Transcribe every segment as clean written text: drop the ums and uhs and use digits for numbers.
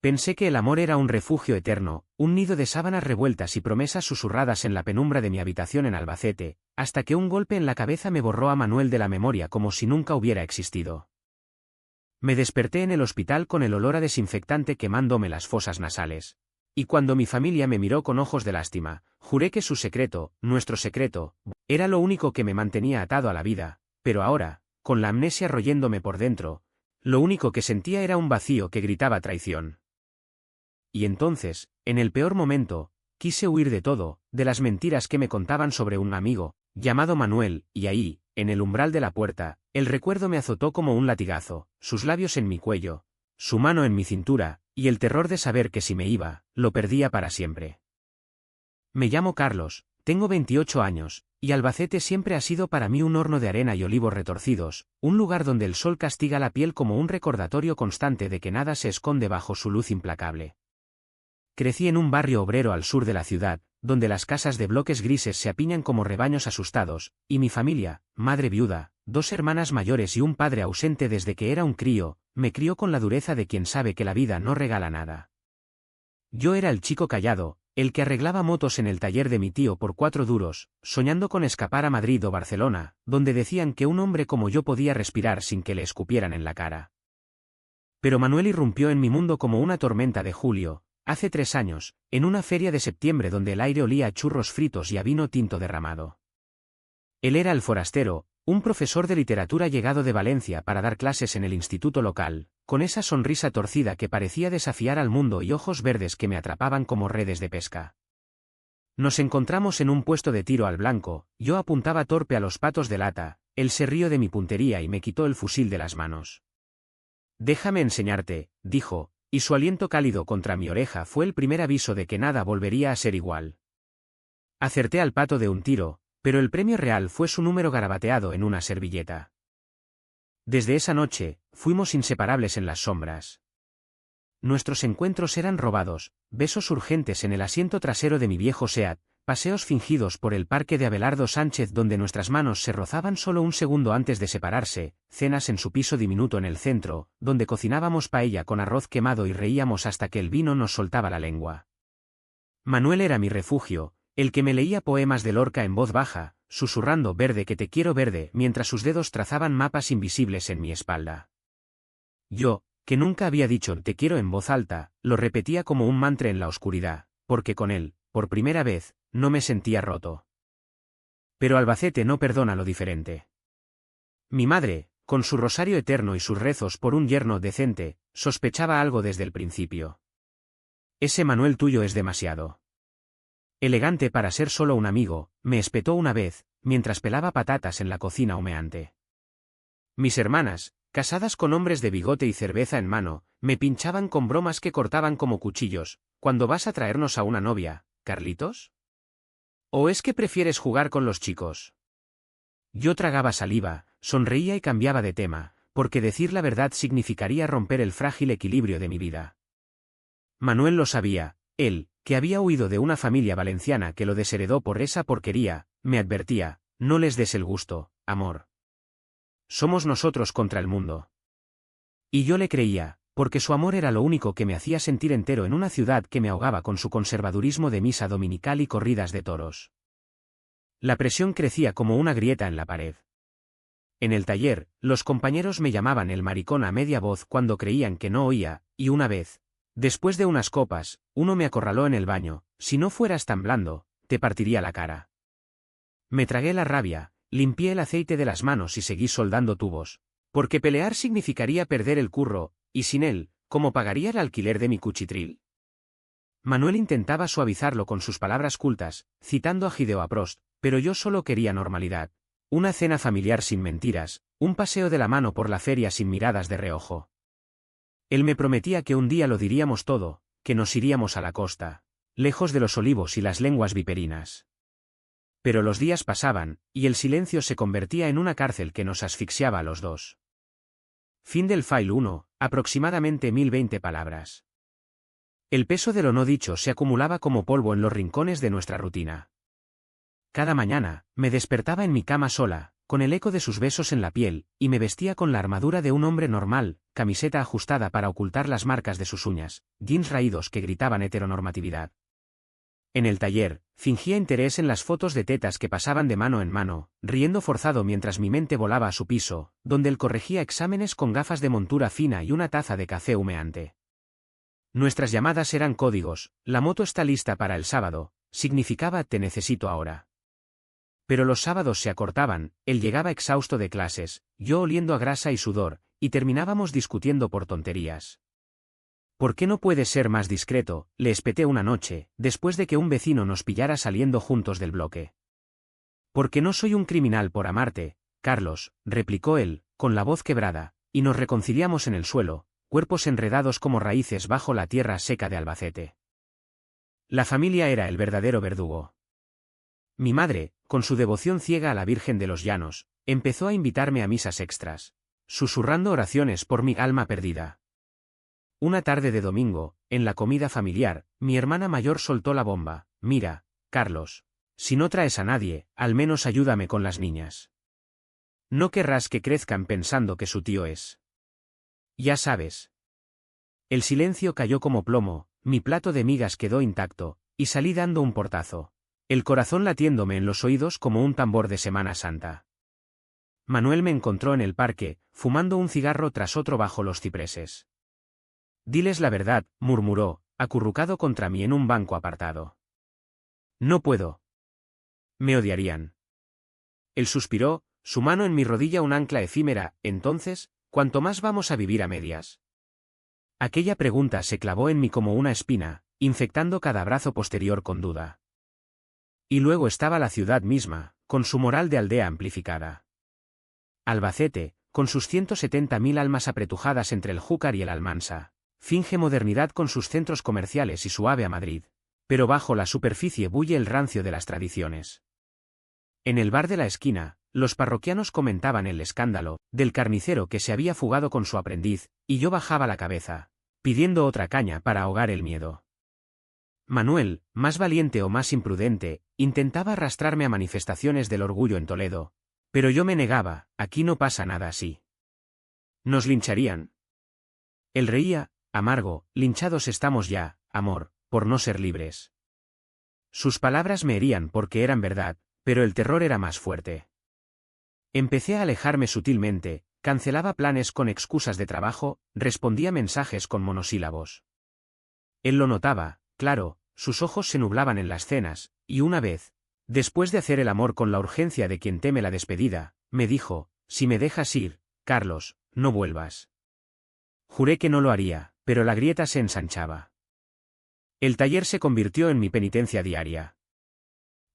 Pensé que el amor era un refugio eterno, un nido de sábanas revueltas y promesas susurradas en la penumbra de mi habitación en Albacete, hasta que un golpe en la cabeza me borró a Manuel de la memoria como si nunca hubiera existido. Me desperté en el hospital con el olor a desinfectante quemándome las fosas nasales. Y cuando mi familia me miró con ojos de lástima, juré que su secreto, nuestro secreto, era lo único que me mantenía atado a la vida, pero ahora, con la amnesia royéndome por dentro, lo único que sentía era un vacío que gritaba traición. Y entonces, en el peor momento, quise huir de todo, de las mentiras que me contaban sobre un amigo, llamado Manuel, y ahí, en el umbral de la puerta, el recuerdo me azotó como un latigazo, sus labios en mi cuello, su mano en mi cintura, y el terror de saber que si me iba, lo perdía para siempre. Me llamo Carlos, tengo 28 años, y Albacete siempre ha sido para mí un horno de arena y olivos retorcidos, un lugar donde el sol castiga la piel como un recordatorio constante de que nada se esconde bajo su luz implacable. Crecí en un barrio obrero al sur de la ciudad, donde las casas de bloques grises se apiñan como rebaños asustados, y mi familia, madre viuda, 2 hermanas mayores y un padre ausente desde que era un crío, me crió con la dureza de quien sabe que la vida no regala nada. Yo era el chico callado, el que arreglaba motos en el taller de mi tío por 4 duros, soñando con escapar a Madrid o Barcelona, donde decían que un hombre como yo podía respirar sin que le escupieran en la cara. Pero Manuel irrumpió en mi mundo como una tormenta de julio, hace 3 años, en una feria de septiembre donde el aire olía a churros fritos y a vino tinto derramado. Él era el forastero, un profesor de literatura llegado de Valencia para dar clases en el instituto local, con esa sonrisa torcida que parecía desafiar al mundo y ojos verdes que me atrapaban como redes de pesca. Nos encontramos en un puesto de tiro al blanco, yo apuntaba torpe a los patos de lata, él se rió de mi puntería y me quitó el fusil de las manos. «Déjame enseñarte», dijo, y su aliento cálido contra mi oreja fue el primer aviso de que nada volvería a ser igual. Acerté al pato de un tiro, pero el premio real fue su número garabateado en una servilleta. Desde esa noche, fuimos inseparables en las sombras. Nuestros encuentros eran robados, besos urgentes en el asiento trasero de mi viejo Seat, paseos fingidos por el parque de Abelardo Sánchez donde nuestras manos se rozaban solo un segundo antes de separarse, cenas en su piso diminuto en el centro, donde cocinábamos paella con arroz quemado y reíamos hasta que el vino nos soltaba la lengua. Manuel era mi refugio, el que me leía poemas de Lorca en voz baja, susurrando «verde que te quiero verde» mientras sus dedos trazaban mapas invisibles en mi espalda. Yo, que nunca había dicho «te quiero» en voz alta, lo repetía como un mantra en la oscuridad, porque con él, por primera vez, no me sentía roto. Pero Albacete no perdona lo diferente. Mi madre, con su rosario eterno y sus rezos por un yerno decente, sospechaba algo desde el principio. «Ese Manuel tuyo es demasiado elegante para ser solo un amigo», me espetó una vez, mientras pelaba patatas en la cocina humeante. Mis hermanas, casadas con hombres de bigote y cerveza en mano, me pinchaban con bromas que cortaban como cuchillos. «¿Cuándo vas a traernos a una novia, Carlitos? ¿O es que prefieres jugar con los chicos?» Yo tragaba saliva, sonreía y cambiaba de tema, porque decir la verdad significaría romper el frágil equilibrio de mi vida. Manuel lo sabía, él, que había huido de una familia valenciana que lo desheredó por esa porquería, me advertía: «No les des el gusto, amor. Somos nosotros contra el mundo». Y yo le creía, porque su amor era lo único que me hacía sentir entero en una ciudad que me ahogaba con su conservadurismo de misa dominical y corridas de toros. La presión crecía como una grieta en la pared. En el taller, los compañeros me llamaban el maricón a media voz cuando creían que no oía, y una vez, después de unas copas, uno me acorraló en el baño: «Si no fueras tan blando, te partiría la cara». Me tragué la rabia, limpié el aceite de las manos y seguí soldando tubos, porque pelear significaría perder el curro, y sin él, ¿cómo pagaría el alquiler de mi cuchitril? Manuel intentaba suavizarlo con sus palabras cultas, citando a Hideo Prost, pero yo solo quería normalidad. Una cena familiar sin mentiras, un paseo de la mano por la feria sin miradas de reojo. Él me prometía que un día lo diríamos todo, que nos iríamos a la costa, lejos de los olivos y las lenguas viperinas. Pero los días pasaban, y el silencio se convertía en una cárcel que nos asfixiaba a los dos. Fin del file 1, aproximadamente 1020 palabras. El peso de lo no dicho se acumulaba como polvo en los rincones de nuestra rutina. Cada mañana, me despertaba en mi cama sola, con el eco de sus besos en la piel, y me vestía con la armadura de un hombre normal, camiseta ajustada para ocultar las marcas de sus uñas, jeans raídos que gritaban heteronormatividad. En el taller, fingía interés en las fotos de tetas que pasaban de mano en mano, riendo forzado mientras mi mente volaba a su piso, donde él corregía exámenes con gafas de montura fina y una taza de café humeante. Nuestras llamadas eran códigos: la moto está lista para el sábado, significaba te necesito ahora. Pero los sábados se acortaban, él llegaba exhausto de clases, yo oliendo a grasa y sudor, y terminábamos discutiendo por tonterías. ¿Por qué no puedes ser más discreto?, le espeté una noche, después de que un vecino nos pillara saliendo juntos del bloque. Porque no soy un criminal por amarte, Carlos, replicó él, con la voz quebrada, y nos reconciliamos en el suelo, cuerpos enredados como raíces bajo la tierra seca de Albacete. La familia era el verdadero verdugo. Mi madre, con su devoción ciega a la Virgen de los Llanos, empezó a invitarme a misas extras, susurrando oraciones por mi alma perdida. Una tarde de domingo, en la comida familiar, mi hermana mayor soltó la bomba: mira, Carlos, si no traes a nadie, al menos ayúdame con las niñas. No querrás que crezcan pensando que su tío es. Ya sabes. El silencio cayó como plomo, mi plato de migas quedó intacto, y salí dando un portazo, el corazón latiéndome en los oídos como un tambor de Semana Santa. Manuel me encontró en el parque, fumando un cigarro tras otro bajo los cipreses. Diles la verdad, murmuró, acurrucado contra mí en un banco apartado. No puedo. Me odiarían. Él suspiró, su mano en mi rodilla un ancla efímera. Entonces, ¿cuánto más vamos a vivir a medias? Aquella pregunta se clavó en mí como una espina, infectando cada brazo posterior con duda. Y luego estaba la ciudad misma, con su moral de aldea amplificada. Albacete, con sus 170.000 almas apretujadas entre el Júcar y el Almansa, finge modernidad con sus centros comerciales y su ave a Madrid, pero bajo la superficie bulle el rancio de las tradiciones. En el bar de la esquina, los parroquianos comentaban el escándalo del carnicero que se había fugado con su aprendiz, y yo bajaba la cabeza, pidiendo otra caña para ahogar el miedo. Manuel, más valiente o más imprudente, intentaba arrastrarme a manifestaciones del orgullo en Toledo, pero yo me negaba: aquí no pasa nada así. Nos lincharían. Él reía, amargo: linchados estamos ya, amor, por no ser libres. Sus palabras me herían porque eran verdad, pero el terror era más fuerte. Empecé a alejarme sutilmente, cancelaba planes con excusas de trabajo, respondía mensajes con monosílabos. Él lo notaba, claro, sus ojos se nublaban en las cenas, y una vez, después de hacer el amor con la urgencia de quien teme la despedida, me dijo: si me dejas ir, Carlos, no vuelvas. Juré que no lo haría, pero la grieta se ensanchaba. El taller se convirtió en mi penitencia diaria.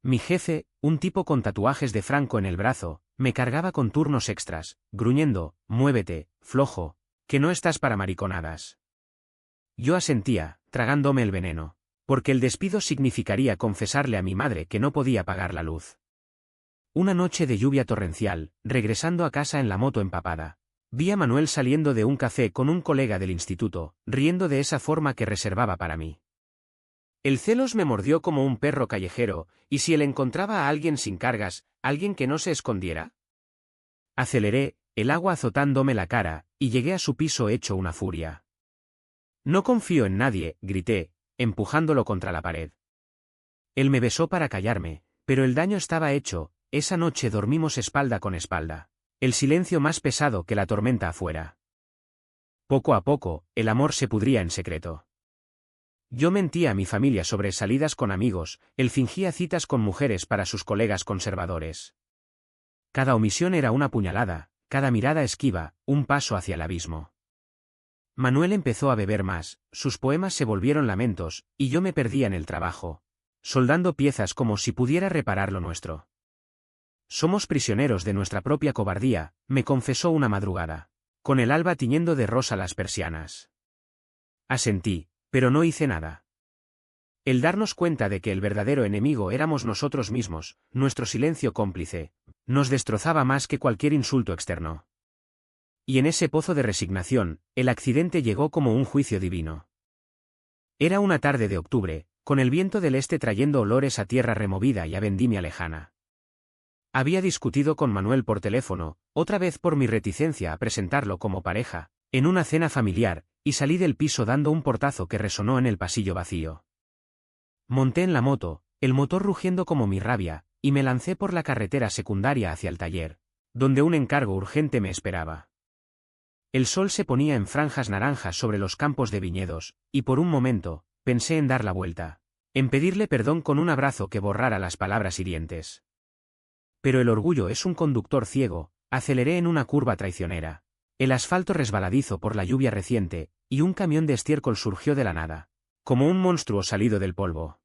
Mi jefe, un tipo con tatuajes de Franco en el brazo, me cargaba con turnos extras, gruñendo: muévete, flojo, que no estás para mariconadas. Yo asentía, tragándome el veneno, porque el despido significaría confesarle a mi madre que no podía pagar la luz. Una noche de lluvia torrencial, regresando a casa en la moto empapada, vi a Manuel saliendo de un café con un colega del instituto, riendo de esa forma que reservaba para mí. El celos me mordió como un perro callejero, ¿y si él encontraba a alguien sin cargas, alguien que no se escondiera? Aceleré, el agua azotándome la cara, y llegué a su piso hecho una furia. No confío en nadie, grité, empujándolo contra la pared. Él me besó para callarme, pero el daño estaba hecho. Esa noche dormimos espalda con espalda, el silencio más pesado que la tormenta afuera. Poco a poco, el amor se pudría en secreto. Yo mentía a mi familia sobre salidas con amigos, él fingía citas con mujeres para sus colegas conservadores. Cada omisión era una puñalada, cada mirada esquiva, un paso hacia el abismo. Manuel empezó a beber más, sus poemas se volvieron lamentos, y yo me perdía en el trabajo, soldando piezas como si pudiera reparar lo nuestro. Somos prisioneros de nuestra propia cobardía, me confesó una madrugada, con el alba tiñendo de rosa las persianas. Asentí, pero no hice nada. El darnos cuenta de que el verdadero enemigo éramos nosotros mismos, nuestro silencio cómplice, nos destrozaba más que cualquier insulto externo. Y en ese pozo de resignación, el accidente llegó como un juicio divino. Era una tarde de octubre, con el viento del este trayendo olores a tierra removida y a vendimia lejana. Había discutido con Manuel por teléfono, otra vez por mi reticencia a presentarlo como pareja, en una cena familiar, y salí del piso dando un portazo que resonó en el pasillo vacío. Monté en la moto, el motor rugiendo como mi rabia, y me lancé por la carretera secundaria hacia el taller, donde un encargo urgente me esperaba. El sol se ponía en franjas naranjas sobre los campos de viñedos, y por un momento, pensé en dar la vuelta, en pedirle perdón con un abrazo que borrara las palabras hirientes. Pero el orgullo es un conductor ciego, aceleré en una curva traicionera. El asfalto resbaladizo por la lluvia reciente, y un camión de estiércol surgió de la nada, como un monstruo salido del polvo.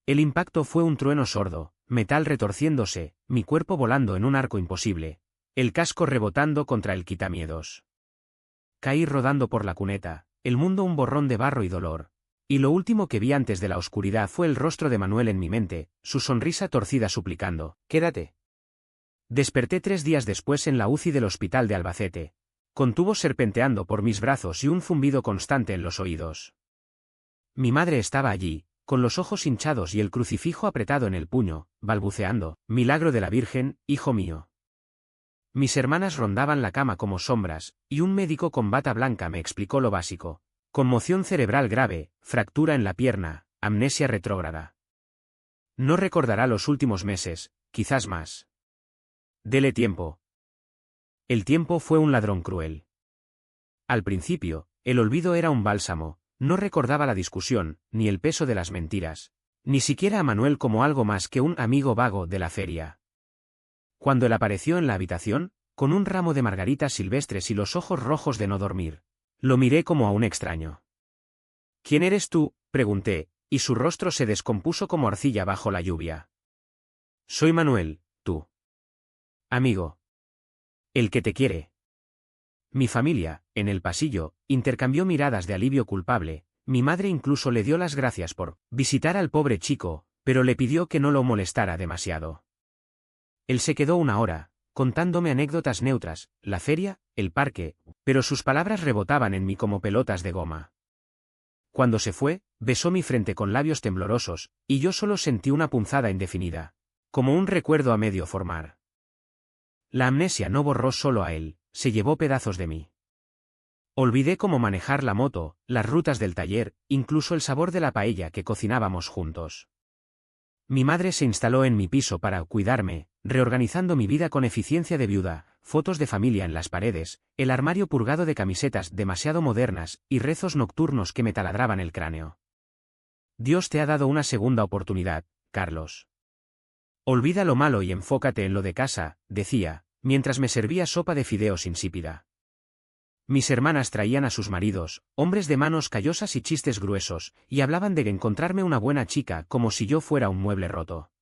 El impacto fue un trueno sordo, metal retorciéndose, mi cuerpo volando en un arco imposible, el casco rebotando contra el quitamiedos. Caí rodando por la cuneta, el mundo un borrón de barro y dolor. Y lo último que vi antes de la oscuridad fue el rostro de Manuel en mi mente, su sonrisa torcida suplicando, «Quédate». Desperté 3 días después en la UCI del hospital de Albacete, con tubos serpenteando por mis brazos y un zumbido constante en los oídos. Mi madre estaba allí, con los ojos hinchados y el crucifijo apretado en el puño, balbuceando, «Milagro de la Virgen, hijo mío». Mis hermanas rondaban la cama como sombras, y un médico con bata blanca me explicó lo básico. Conmoción cerebral grave, fractura en la pierna, amnesia retrógrada. No recordará los últimos meses, quizás más. Dele tiempo. El tiempo fue un ladrón cruel. Al principio, el olvido era un bálsamo, no recordaba la discusión, ni el peso de las mentiras, ni siquiera a Manuel como algo más que un amigo vago de la feria. Cuando él apareció en la habitación, con un ramo de margaritas silvestres y los ojos rojos de no dormir, lo miré como a un extraño. «¿Quién eres tú?», pregunté, y su rostro se descompuso como arcilla bajo la lluvia. «Soy Manuel, tú. Amigo. El que te quiere». Mi familia, en el pasillo, intercambió miradas de alivio culpable, mi madre incluso le dio las gracias por visitar al pobre chico, pero le pidió que no lo molestara demasiado. Él se quedó 1 hora, contándome anécdotas neutras, la feria, el parque, pero sus palabras rebotaban en mí como pelotas de goma. Cuando se fue, besó mi frente con labios temblorosos, y yo solo sentí una punzada indefinida, como un recuerdo a medio formar. La amnesia no borró solo a él, se llevó pedazos de mí. Olvidé cómo manejar la moto, las rutas del taller, incluso el sabor de la paella que cocinábamos juntos. Mi madre se instaló en mi piso para cuidarme, reorganizando mi vida con eficiencia de viuda, fotos de familia en las paredes, el armario purgado de camisetas demasiado modernas y rezos nocturnos que me taladraban el cráneo. Dios te ha dado una segunda oportunidad, Carlos. Olvida lo malo y enfócate en lo de casa, decía, mientras me servía sopa de fideos insípida. Mis hermanas traían a sus maridos, hombres de manos callosas y chistes gruesos, y hablaban de encontrarme una buena chica como si yo fuera un mueble roto.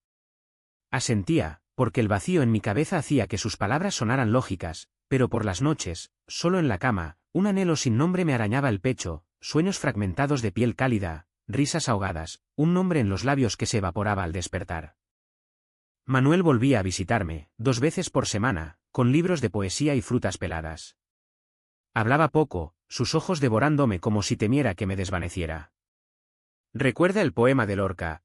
Asentía, porque el vacío en mi cabeza hacía que sus palabras sonaran lógicas, pero por las noches, solo en la cama, un anhelo sin nombre me arañaba el pecho, sueños fragmentados de piel cálida, risas ahogadas, un nombre en los labios que se evaporaba al despertar. Manuel volvía a visitarme, 2 veces por semana, con libros de poesía y frutas peladas. Hablaba poco, sus ojos devorándome como si temiera que me desvaneciera. «¿Recuerda el poema de Lorca,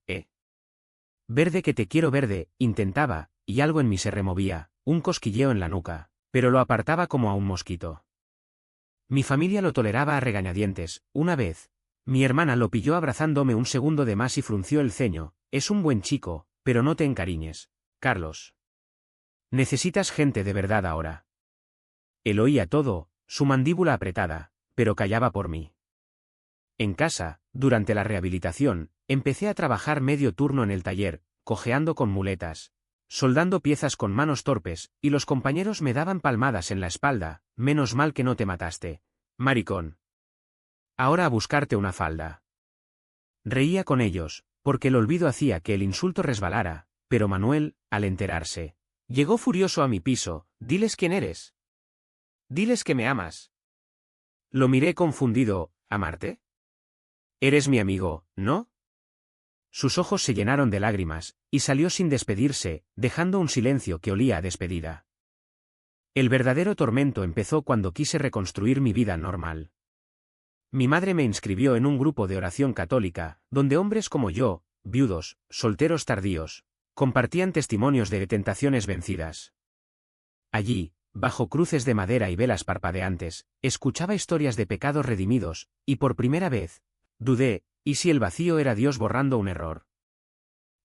Verde que te quiero verde», intentaba, y algo en mí se removía, un cosquilleo en la nuca, pero lo apartaba como a un mosquito. Mi familia lo toleraba a regañadientes, una vez. Mi hermana lo pilló abrazándome un segundo de más y frunció el ceño, «Es un buen chico, pero no te encariñes, Carlos. Necesitas gente de verdad ahora». Él oía todo, su mandíbula apretada, pero callaba por mí. En casa, durante la rehabilitación, empecé a trabajar medio turno en el taller, cojeando con muletas, soldando piezas con manos torpes, y los compañeros me daban palmadas en la espalda, «Menos mal que no te mataste, maricón. Ahora a buscarte una falda». Reía con ellos, porque el olvido hacía que el insulto resbalara, pero Manuel, al enterarse, llegó furioso a mi piso. «Diles quién eres. Diles que me amas». Lo miré confundido. «¿Amarte? Eres mi amigo, ¿no?». Sus ojos se llenaron de lágrimas, y salió sin despedirse, dejando un silencio que olía a despedida. El verdadero tormento empezó cuando quise reconstruir mi vida normal. Mi madre me inscribió en un grupo de oración católica, donde hombres como yo, viudos, solteros tardíos, Compartían testimonios de tentaciones vencidas. Allí, bajo cruces de madera y velas parpadeantes, escuchaba historias de pecados redimidos, y por primera vez, dudé, ¿y si el vacío era Dios borrando un error?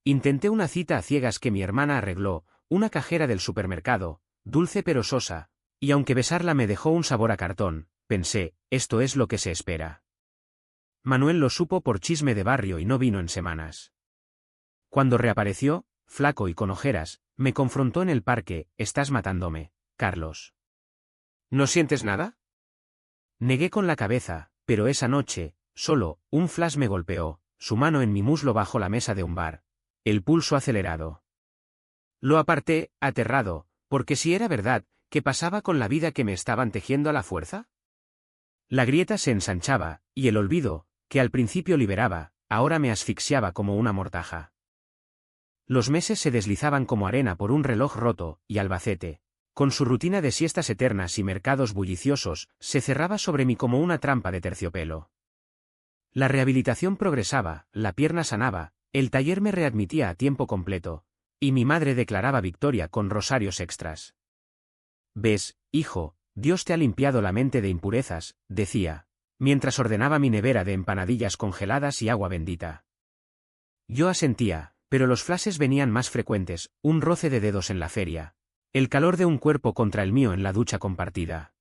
Intenté una cita a ciegas que mi hermana arregló, una cajera del supermercado, dulce pero sosa, y aunque besarla me dejó un sabor a cartón, pensé, esto es lo que se espera. Manuel lo supo por chisme de barrio y no vino en semanas. Cuando reapareció, flaco y con ojeras, me confrontó en el parque, estás matándome, Carlos. ¿No sientes nada? Negué con la cabeza, pero esa noche, solo, un flash me golpeó, su mano en mi muslo bajo la mesa de un bar. El pulso acelerado. Lo aparté, aterrado, porque si era verdad, ¿qué pasaba con la vida que me estaban tejiendo a la fuerza? La grieta se ensanchaba, y el olvido, que al principio liberaba, ahora me asfixiaba como una mortaja. Los meses se deslizaban como arena por un reloj roto, y Albacete, con su rutina de siestas eternas y mercados bulliciosos, se cerraba sobre mí como una trampa de terciopelo. La rehabilitación progresaba, la pierna sanaba, el taller me readmitía a tiempo completo, y mi madre declaraba victoria con rosarios extras. «Ves, hijo, Dios te ha limpiado la mente de impurezas», decía, mientras ordenaba mi nevera de empanadillas congeladas y agua bendita. Yo asentía, pero los flashes venían más frecuentes, un roce de dedos en la feria, el calor de un cuerpo contra el mío en la ducha compartida.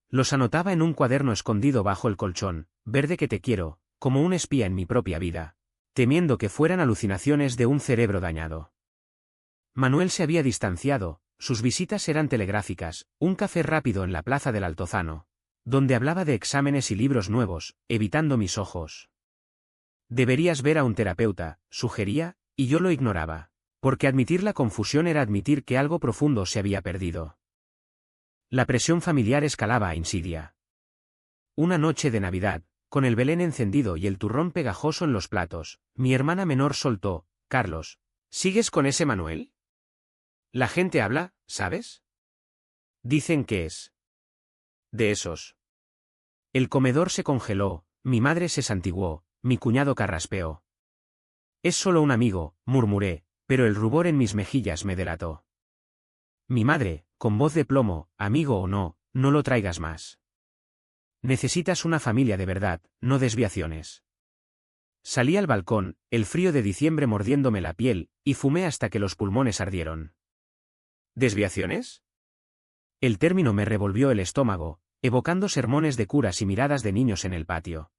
Los anotaba en un cuaderno escondido bajo el colchón, verde que te quiero, como un espía en mi propia vida, temiendo que fueran alucinaciones de un cerebro dañado. Manuel se había distanciado, sus visitas eran telegráficas, un café rápido en la plaza del Altozano, donde hablaba de exámenes y libros nuevos, evitando mis ojos. Deberías ver a un terapeuta, sugería, y yo lo ignoraba, porque admitir la confusión era admitir que algo profundo se había perdido. La presión familiar escalaba a insidia. Una noche de Navidad, con el Belén encendido y el turrón pegajoso en los platos, mi hermana menor soltó, «Carlos, ¿sigues con ese Manuel? La gente habla, ¿sabes? Dicen que es de esos». El comedor se congeló, mi madre se santiguó, mi cuñado carraspeó. «Es solo un amigo», murmuré, pero el rubor en mis mejillas me delató. Mi madre, con voz de plomo, «Amigo o no, no lo traigas más. Necesitas una familia de verdad, no desviaciones». Salí al balcón, el frío de diciembre mordiéndome la piel, y fumé hasta que los pulmones ardieron. ¿Desviaciones? El término me revolvió el estómago, evocando sermones de curas y miradas de niños en el patio.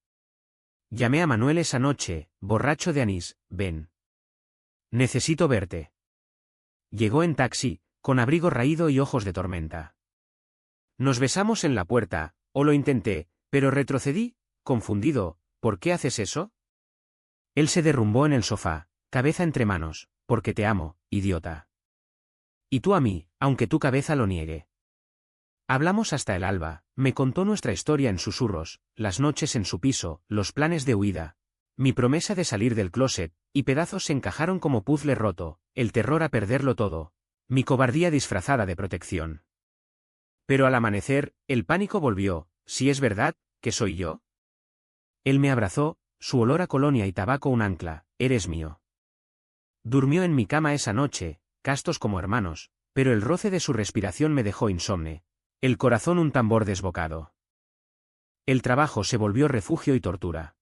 Llamé a Manuel esa noche, borracho de anís, «Ven. Necesito verte». Llegó en taxi, con abrigo raído y ojos de tormenta. Nos besamos en la puerta, o lo intenté, pero retrocedí, confundido. «¿Por qué haces eso?» Él se derrumbó en el sofá, cabeza entre manos. «Porque te amo, idiota. Y tú a mí, aunque tu cabeza lo niegue». Hablamos hasta el alba, me contó nuestra historia en susurros, las noches en su piso, los planes de huida, mi promesa de salir del closet, y pedazos se encajaron como puzzle roto, el terror a perderlo todo, mi cobardía disfrazada de protección. Pero al amanecer, el pánico volvió. «¿Si es verdad, que soy yo?» Él me abrazó, su olor a colonia y tabaco un ancla, «Eres mío». Durmió en mi cama esa noche, castos como hermanos, pero el roce de su respiración me dejó insomne, el corazón un tambor desbocado. El trabajo se volvió refugio y tortura.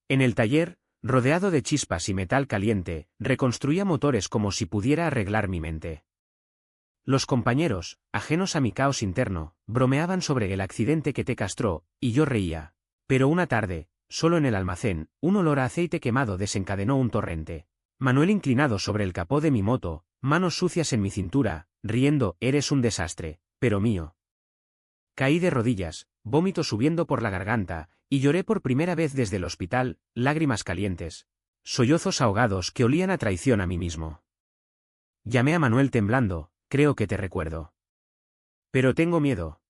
En el taller, rodeado de chispas y metal caliente, reconstruía motores como si pudiera arreglar mi mente. Los compañeros, ajenos a mi caos interno, bromeaban sobre el accidente que te castró, y yo reía. Pero una tarde, solo en el almacén, un olor a aceite quemado desencadenó un torrente. Manuel inclinado sobre el capó de mi moto, manos sucias en mi cintura, riendo, «Eres un desastre, pero mío». Caí de rodillas, vómito subiendo por la garganta, y lloré por primera vez desde el hospital, lágrimas calientes, sollozos ahogados que olían a traición a mí mismo. Llamé a Manuel temblando, «Creo que te recuerdo. Pero tengo miedo».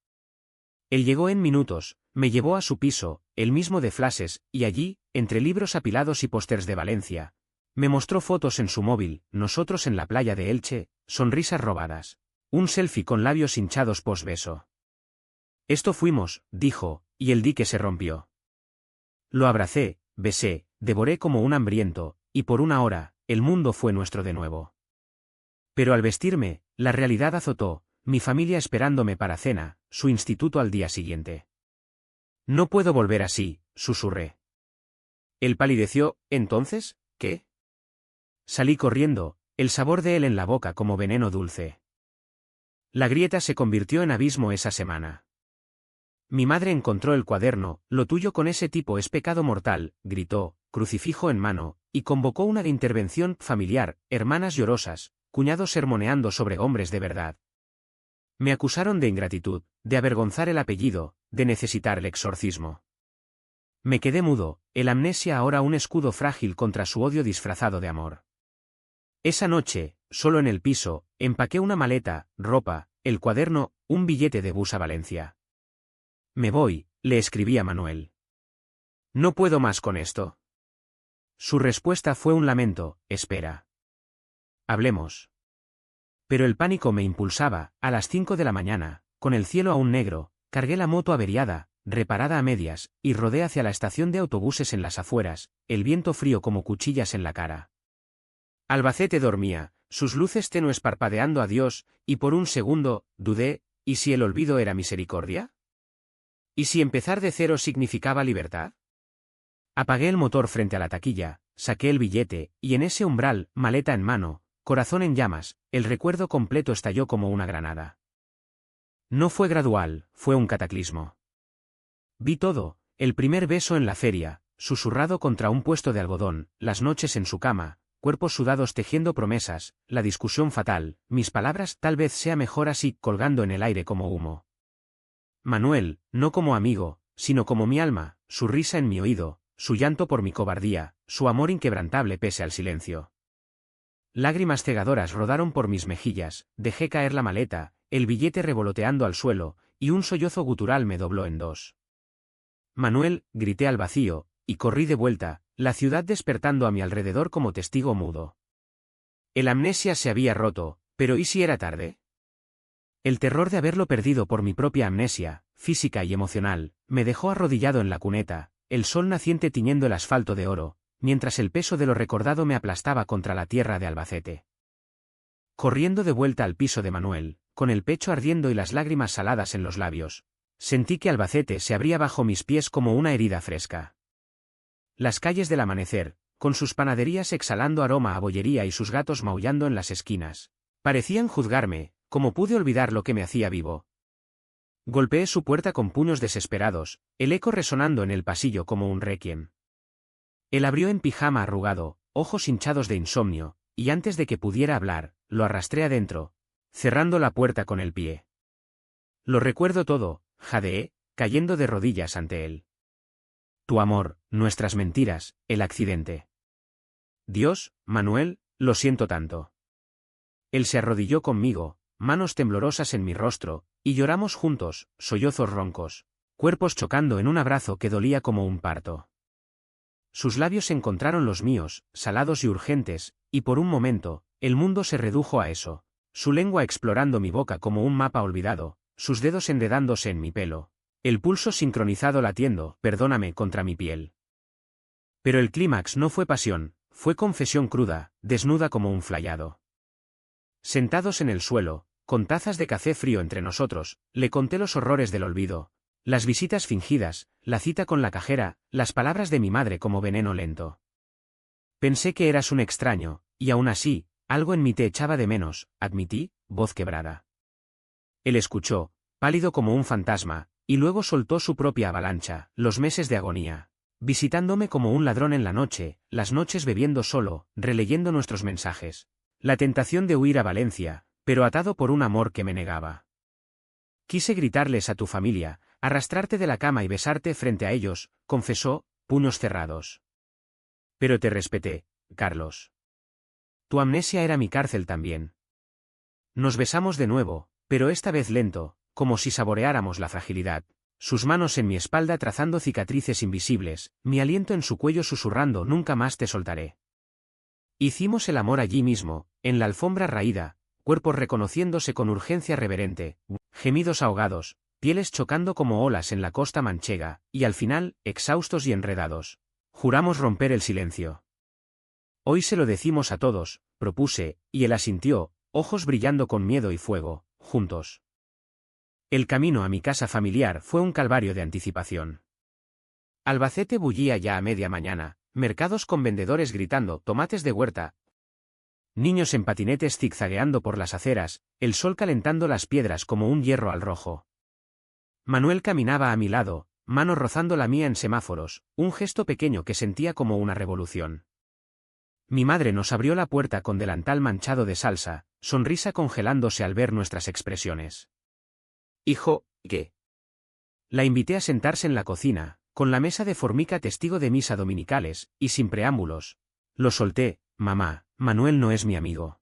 Él llegó en minutos, me llevó a su piso, el mismo de flashes, y allí, entre libros apilados y pósters de Valencia, me mostró fotos en su móvil, nosotros en la playa de Elche, sonrisas robadas, un selfie con labios hinchados posbeso. «Esto fuimos», dijo, y el dique se rompió. Lo abracé, besé, devoré como un hambriento, y por una hora, el mundo fue nuestro de nuevo. Pero al vestirme, la realidad azotó, mi familia esperándome para cena, su instituto al día siguiente. No puedo volver así, susurré. Él palideció. ¿Entonces, qué? Salí corriendo, el sabor de él en la boca como veneno dulce. La grieta se convirtió en abismo esa semana. Mi madre encontró el cuaderno. Lo tuyo con ese tipo es pecado mortal, gritó, crucifijo en mano, y convocó una intervención familiar, hermanas llorosas, cuñados sermoneando sobre hombres de verdad. Me acusaron de ingratitud, de avergonzar el apellido, de necesitar el exorcismo. Me quedé mudo, el amnesia ahora un escudo frágil contra su odio disfrazado de amor. Esa noche, solo en el piso, empaqué una maleta, ropa, el cuaderno, un billete de bus a Valencia. Me voy, le escribí a Manuel. No puedo más con esto. Su respuesta fue un lamento. Espera. Hablemos. Pero el pánico me impulsaba. A las 5 de la mañana, con el cielo aún negro, cargué la moto averiada, reparada a medias, y rodé hacia la estación de autobuses en las afueras, el viento frío como cuchillas en la cara. Albacete dormía, sus luces tenues parpadeando a Dios, y por un segundo, dudé, ¿y si el olvido era misericordia? ¿Y si empezar de cero significaba libertad? Apagué el motor frente a la taquilla, saqué el billete, y en ese umbral, maleta en mano, corazón en llamas, el recuerdo completo estalló como una granada. No fue gradual, fue un cataclismo. Vi todo, el primer beso en la feria, susurrado contra un puesto de algodón, las noches en su cama, cuerpos sudados tejiendo promesas, la discusión fatal, mis palabras tal vez sea mejor así, colgando en el aire como humo. Manuel, no como amigo, sino como mi alma, su risa en mi oído, su llanto por mi cobardía, su amor inquebrantable pese al silencio. Lágrimas cegadoras rodaron por mis mejillas, dejé caer la maleta, el billete revoloteando al suelo, y un sollozo gutural me dobló en dos. Manuel, grité al vacío, y corrí de vuelta, la ciudad despertando a mi alrededor como testigo mudo. El amnesia se había roto, pero ¿y si era tarde? El terror de haberlo perdido por mi propia amnesia, física y emocional, me dejó arrodillado en la cuneta, el sol naciente tiñendo el asfalto de oro, mientras el peso de lo recordado me aplastaba contra la tierra de Albacete. Corriendo de vuelta al piso de Manuel, con el pecho ardiendo y las lágrimas saladas en los labios, sentí que Albacete se abría bajo mis pies como una herida fresca. Las calles del amanecer, con sus panaderías exhalando aroma a bollería y sus gatos maullando en las esquinas, parecían juzgarme, ¿cómo pude olvidar lo que me hacía vivo? Golpeé su puerta con puños desesperados, el eco resonando en el pasillo como un requiem. Él abrió en pijama arrugado, ojos hinchados de insomnio, y antes de que pudiera hablar, lo arrastré adentro, cerrando la puerta con el pie. Lo recuerdo todo, jadeé, cayendo de rodillas ante él. Tu amor, nuestras mentiras, el accidente. Dios, Manuel, lo siento tanto. Él se arrodilló conmigo, manos temblorosas en mi rostro, y lloramos juntos, sollozos roncos, cuerpos chocando en un abrazo que dolía como un parto. Sus labios encontraron los míos, salados y urgentes, y por un momento, el mundo se redujo a eso, su lengua explorando mi boca como un mapa olvidado, sus dedos enredándose en mi pelo, el pulso sincronizado latiendo, perdóname, contra mi piel. Pero el clímax no fue pasión, fue confesión cruda, desnuda como un flayado. Sentados en el suelo, con tazas de café frío entre nosotros, le conté los horrores del olvido, las visitas fingidas, la cita con la cajera, las palabras de mi madre como veneno lento. Pensé que eras un extraño, y aún así, algo en mí te echaba de menos, admití, voz quebrada. Él escuchó, pálido como un fantasma, y luego soltó su propia avalancha, los meses de agonía, visitándome como un ladrón en la noche, las noches bebiendo solo, releyendo nuestros mensajes, la tentación de huir a Valencia, pero atado por un amor que me negaba. Quise gritarles a tu familia, arrastrarte de la cama y besarte frente a ellos, confesó, puños cerrados. Pero te respeté, Carlos. Tu amnesia era mi cárcel también. Nos besamos de nuevo, pero esta vez lento, como si saboreáramos la fragilidad, sus manos en mi espalda trazando cicatrices invisibles, mi aliento en su cuello susurrando nunca más te soltaré. Hicimos el amor allí mismo, en la alfombra raída, cuerpos reconociéndose con urgencia reverente, gemidos ahogados, pieles chocando como olas en la costa manchega, y al final, exhaustos y enredados, juramos romper el silencio. Hoy se lo decimos a todos, propuse, y él asintió, ojos brillando con miedo y fuego, juntos. El camino a mi casa familiar fue un calvario de anticipación. Albacete bullía ya a media mañana, mercados con vendedores gritando tomates de huerta, niños en patinetes zigzagueando por las aceras, el sol calentando las piedras como un hierro al rojo. Manuel caminaba a mi lado, mano rozando la mía en semáforos, un gesto pequeño que sentía como una revolución. Mi madre nos abrió la puerta con delantal manchado de salsa, sonrisa congelándose al ver nuestras expresiones. «Hijo, ¿qué?». La invité a sentarse en la cocina, con la mesa de formica testigo de misa dominicales, y sin preámbulos. Lo solté: «Mamá, Manuel no es mi amigo.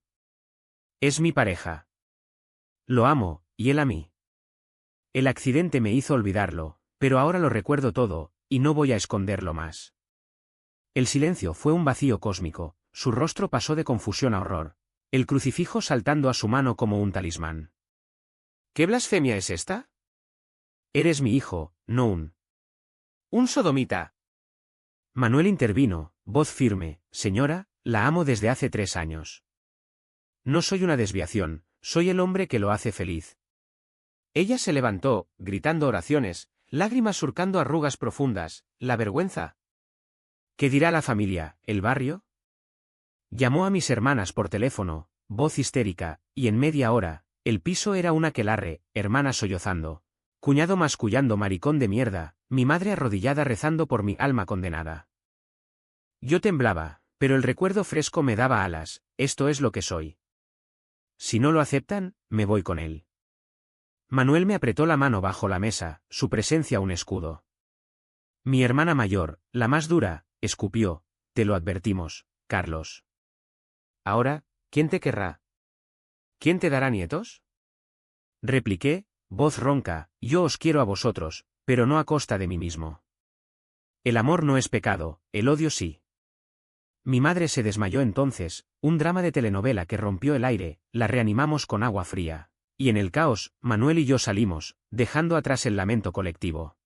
Es mi pareja. Lo amo, y él a mí. El accidente me hizo olvidarlo, pero ahora lo recuerdo todo, y no voy a esconderlo más». El silencio fue un vacío cósmico, su rostro pasó de confusión a horror, el crucifijo saltando a su mano como un talismán. «¿Qué blasfemia es esta? Eres mi hijo, no un sodomita». Manuel intervino, voz firme: «Señora, la amo desde hace 3 años. No soy una desviación, soy el hombre que lo hace feliz». Ella se levantó, gritando oraciones, lágrimas surcando arrugas profundas. «¿La vergüenza? ¿Qué dirá la familia, el barrio?». Llamó a mis hermanas por teléfono, voz histérica, y en media hora, el piso era un aquelarre, hermana sollozando, cuñado mascullando maricón de mierda, mi madre arrodillada rezando por mi alma condenada. Yo temblaba, pero el recuerdo fresco me daba alas: esto es lo que soy. Si no lo aceptan, me voy con él. Manuel me apretó la mano bajo la mesa, su presencia un escudo. Mi hermana mayor, la más dura, escupió: «Te lo advertimos, Carlos. Ahora, ¿quién te querrá? ¿Quién te dará nietos?». Repliqué, voz ronca: «Yo os quiero a vosotros, pero no a costa de mí mismo. El amor no es pecado, el odio sí». Mi madre se desmayó entonces, un drama de telenovela que rompió el aire, la reanimamos con agua fría. Y en el caos, Manuel y yo salimos, dejando atrás el lamento colectivo.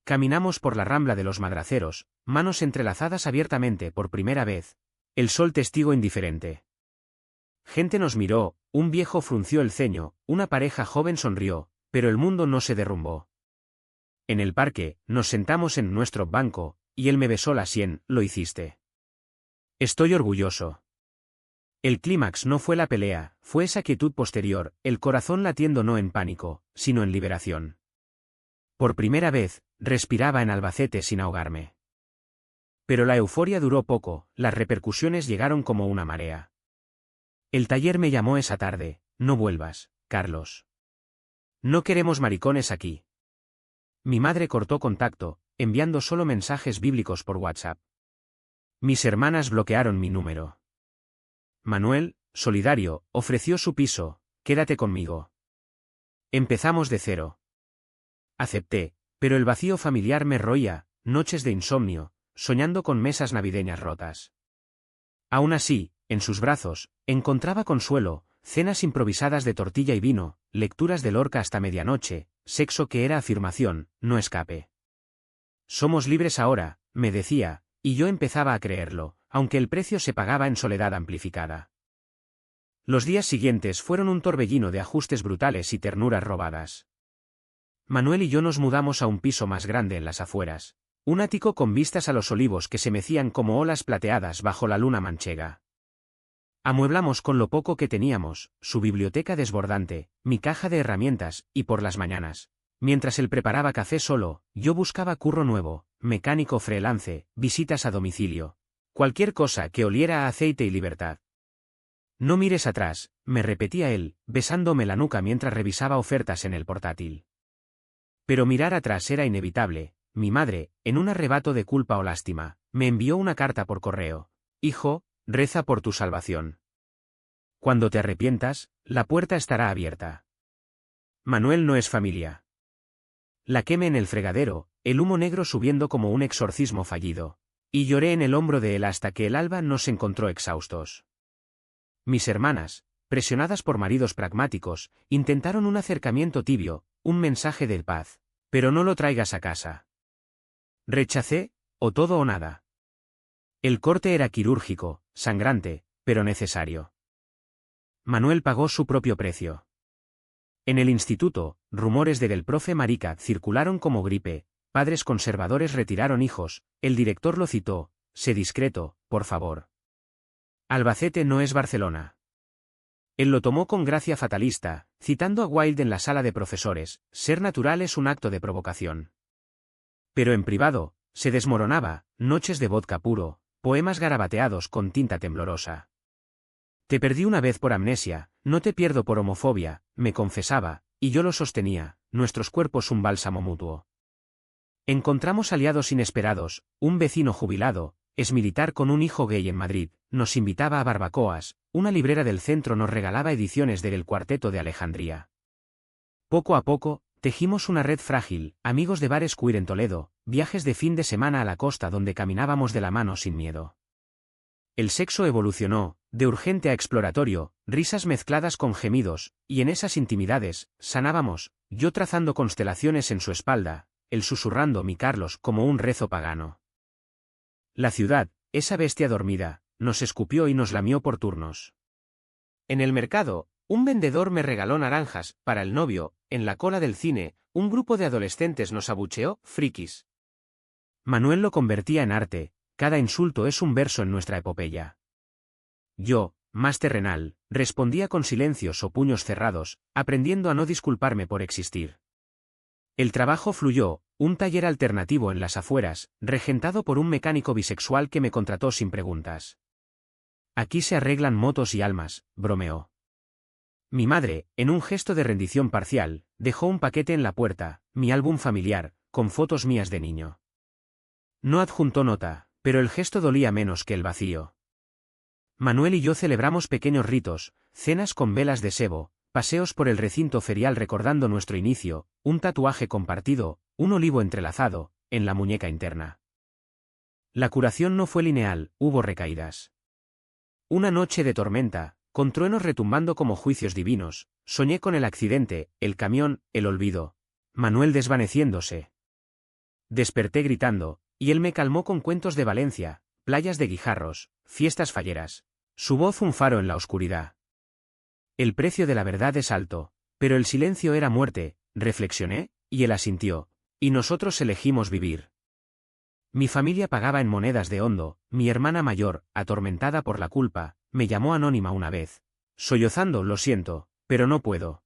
Caminamos por la rambla de los Madraceros, manos entrelazadas abiertamente por primera vez, el sol testigo indiferente. Gente nos miró, un viejo frunció el ceño, una pareja joven sonrió, pero el mundo no se derrumbó. En el parque, nos sentamos en nuestro banco, y él me besó la sien: «Lo hiciste. Estoy orgulloso». El clímax no fue la pelea, fue esa quietud posterior, el corazón latiendo no en pánico, sino en liberación. Por primera vez, respiraba en Albacete sin ahogarme. Pero la euforia duró poco, las repercusiones llegaron como una marea. El taller me llamó esa tarde: «No vuelvas, Carlos. No queremos maricones aquí». Mi madre cortó contacto, enviando solo mensajes bíblicos por WhatsApp. Mis hermanas bloquearon mi número. Manuel, solidario, ofreció su piso: «Quédate conmigo. Empezamos de cero». Acepté, pero el vacío familiar me roía, noches de insomnio, soñando con mesas navideñas rotas. Aún así, en sus brazos, encontraba consuelo, cenas improvisadas de tortilla y vino, lecturas de Lorca hasta medianoche, sexo que era afirmación, no escape. «Somos libres ahora», me decía, y yo empezaba a creerlo, aunque el precio se pagaba en soledad amplificada. Los días siguientes fueron un torbellino de ajustes brutales y ternuras robadas. Manuel y yo nos mudamos a un piso más grande en las afueras, un ático con vistas a los olivos que se mecían como olas plateadas bajo la luna manchega. Amueblamos con lo poco que teníamos, su biblioteca desbordante, mi caja de herramientas, y por las mañanas, mientras él preparaba café solo, yo buscaba curro nuevo, mecánico freelance, visitas a domicilio. Cualquier cosa que oliera a aceite y libertad. «No mires atrás», me repetía él, besándome la nuca mientras revisaba ofertas en el portátil. Pero mirar atrás era inevitable. Mi madre, en un arrebato de culpa o lástima, me envió una carta por correo: «Hijo, reza por tu salvación. Cuando te arrepientas, la puerta estará abierta». Manuel no es familia. La quemé en el fregadero, el humo negro subiendo como un exorcismo fallido. Y lloré en el hombro de él hasta que el alba nos encontró exhaustos. Mis hermanas, presionadas por maridos pragmáticos, intentaron un acercamiento tibio, un mensaje de paz. «Pero no lo traigas a casa». Rechacé: «O todo o nada». El corte era quirúrgico, sangrante, pero necesario. Manuel pagó su propio precio. En el instituto, rumores de que el profe marica circularon como gripe, padres conservadores retiraron hijos, el director lo citó, sé discreto, por favor. Albacete no es Barcelona. Él lo tomó con gracia fatalista, citando a Wilde en la sala de profesores, ser natural es un acto de provocación. Pero en privado, se desmoronaba, noches de vodka puro, poemas garabateados con tinta temblorosa. Te perdí una vez por amnesia, no te pierdo por homofobia, me confesaba, y yo lo sostenía, nuestros cuerpos un bálsamo mutuo. Encontramos aliados inesperados, un vecino jubilado, es militar con un hijo gay en Madrid, nos invitaba a barbacoas, una librera del centro nos regalaba ediciones del Cuarteto de Alejandría. Poco a poco, tejimos una red frágil, amigos de bares queer en Toledo, viajes de fin de semana a la costa donde caminábamos de la mano sin miedo. El sexo evolucionó, de urgente a exploratorio, risas mezcladas con gemidos, y en esas intimidades, sanábamos, yo trazando constelaciones en su espalda, él susurrando mi Carlos como un rezo pagano. La ciudad, esa bestia dormida, nos escupió y nos lamió por turnos. En el mercado, un vendedor me regaló naranjas, para el novio, en la cola del cine, un grupo de adolescentes nos abucheó, frikis. Manuel lo convertía en arte, cada insulto es un verso en nuestra epopeya. Yo, más terrenal, respondía con silencios o puños cerrados, aprendiendo a no disculparme por existir. El trabajo fluyó, un taller alternativo en las afueras, regentado por un mecánico bisexual que me contrató sin preguntas. Aquí se arreglan motos y almas, bromeó. Mi madre, en un gesto de rendición parcial, dejó un paquete en la puerta, mi álbum familiar, con fotos mías de niño. No adjuntó nota, pero el gesto dolía menos que el vacío. Manuel y yo celebramos pequeños ritos, cenas con velas de sebo, paseos por el recinto ferial recordando nuestro inicio, un tatuaje compartido, un olivo entrelazado, en la muñeca interna. La curación no fue lineal, hubo recaídas. Una noche de tormenta, con truenos retumbando como juicios divinos, soñé con el accidente, el camión, el olvido. Manuel desvaneciéndose. Desperté gritando, y él me calmó con cuentos de Valencia, playas de guijarros, fiestas falleras. Su voz un faro en la oscuridad. El precio de la verdad es alto, pero el silencio era muerte, reflexioné, y él asintió, y nosotros elegimos vivir. Mi familia pagaba en monedas de hondo, mi hermana mayor, atormentada por la culpa, me llamó anónima una vez. Sollozando, lo siento, pero no puedo.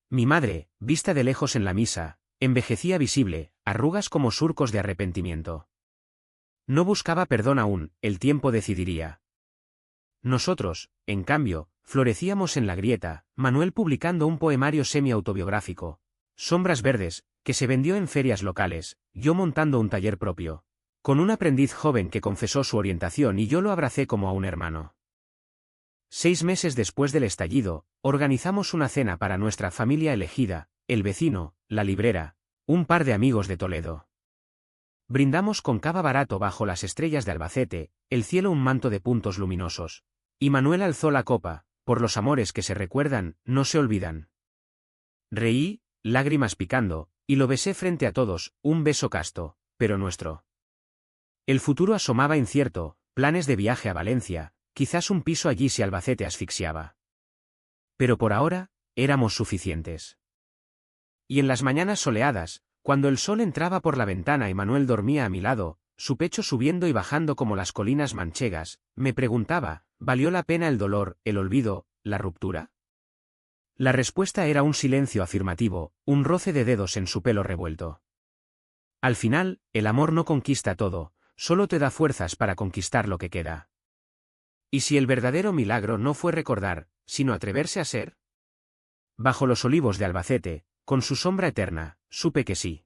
Mi madre, vista de lejos en la misa, envejecía visible, arrugas como surcos de arrepentimiento. No buscaba perdón aún, el tiempo decidiría. Nosotros, en cambio, florecíamos en la grieta, Manuel publicando un poemario semi-autobiográfico, Sombras Verdes, que se vendió en ferias locales, yo montando un taller propio, con un aprendiz joven que confesó su orientación y yo lo abracé como a un hermano. 6 meses después del estallido, organizamos una cena para nuestra familia elegida, el vecino, la librera, un par de amigos de Toledo. Brindamos con cava barato bajo las estrellas de Albacete, el cielo un manto de puntos luminosos. Y Manuel alzó la copa, por los amores que se recuerdan, no se olvidan. Reí, lágrimas picando, y lo besé frente a todos, un beso casto, pero nuestro. El futuro asomaba incierto, planes de viaje a Valencia, quizás un piso allí si Albacete asfixiaba. Pero por ahora, éramos suficientes. Y en las mañanas soleadas, cuando el sol entraba por la ventana y Manuel dormía a mi lado, su pecho subiendo y bajando como las colinas manchegas, me preguntaba, ¿valió la pena el dolor, el olvido, la ruptura? La respuesta era un silencio afirmativo, un roce de dedos en su pelo revuelto. Al final, el amor no conquista todo, solo te da fuerzas para conquistar lo que queda. ¿Y si el verdadero milagro no fue recordar, sino atreverse a ser? Bajo los olivos de Albacete, con su sombra eterna, supe que sí.